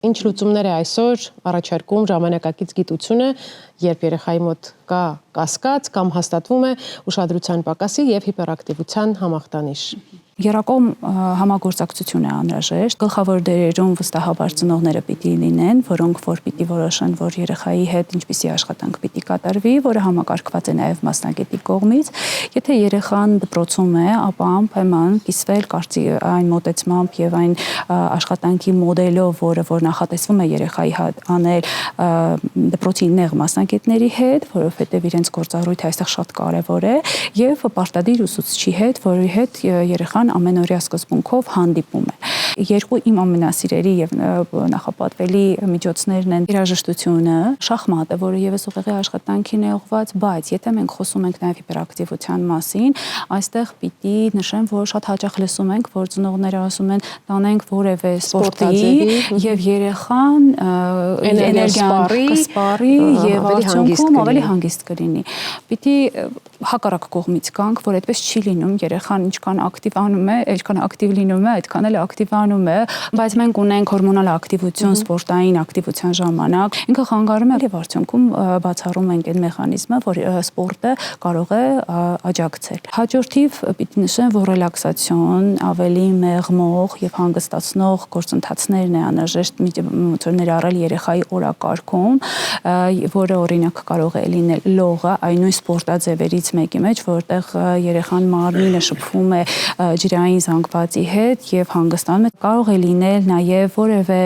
Ինչ լուծումներ է այսօր առաջարկում ժամանակակից գիտությունը, երբ երեխայի մոտ կա կասկած կամ հաստատվում է ուշադրության պակասի եւ հիպերակտիվության համախտանիշ։ Երակոմ համագործակցություն է անհրաժեշտ, գլխավոր դերերում վստահաբար ծնողները պիտի լինեն, որոնք որ պիտի որոշեն, որ երեխայի հետ ինչպիսի աշխատանք պիտի կատարվի, որը համակարգված է նաև մասնագետի կողմից։ Եթե երեխան դպրոցում է, ապա անպայման կիսվել այն մոտեցմամբ եւ այն աշխատանքի մոդելով, որ նախատեսվում է երեխայի հետ անել դպրոցի նեղ մասնագետների հետ, որովհետեւ իրենց գործառույթը այստեղ շատ կարեւոր է, եւ պարտադիր ուսուցչի հետ, որի հետ երեխան ամենօրյա սկզբունքով հանդիպում է։ Երկու իմ ամենասիրելի եւ նախապատվելի միջոցներն են երաժշտությունը, շախմատը, որը եւս ուղեղի աշխատանքին է ուղղված, բայց եթե մենք խոսում ենք նաեւ հիպերակտիվության մասին, այստեղ պիտի նշեմ, որ շատ հաճախ լսում ենք, որ ծնողները ասում են, տանենք որևէ սպորտի եւ երեխան էներգիան կսպառի եւ արդյունքում ավելի հանգիստ կլինի։ Պիտի հակառակ կողմից գանք, որ այդպես չի լինում, երեխան ինչքան ակտիվ անում է, այդքան ակտիվ լինում է, այդքան էլ ակտիվանում է, բայց մենք ունենք հորմոնալ ակտիվություն սպորտային ակտիվության ժամանակ, ինքը խանգարում է եւ արդյունքում բացառում ենք այդ մեխանիզմը, որ սպորտը կարող է աջակցել։ Հաջորդիվ պիտի նշեմ, որ ռելաքսացիոն, ավելի մեղմող եւ հանգստացնող գործընթացներն է անհրաժեշտ ներառել երեխայի օրակարգում, որը օրինակ կարող է լինել լողը, այն նույն սպորտաձևերից մեկի մեջ, որտեղ երեխան մարմինը շփվում է ջրային զանգվածի հետ եւ հանգստանում է, կարող է լինել նաեւ որևէ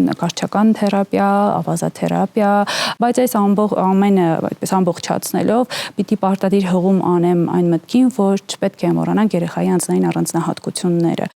նկարչական թերապիա, ավազաթերապիա, բայց այս ամենը այդպես ամբողջացնելով պիտի պարտադիր հղում անեմ այն մտքին, որ չպետք է մոռանանք երեխայի անձնային առանձնահատկությունները։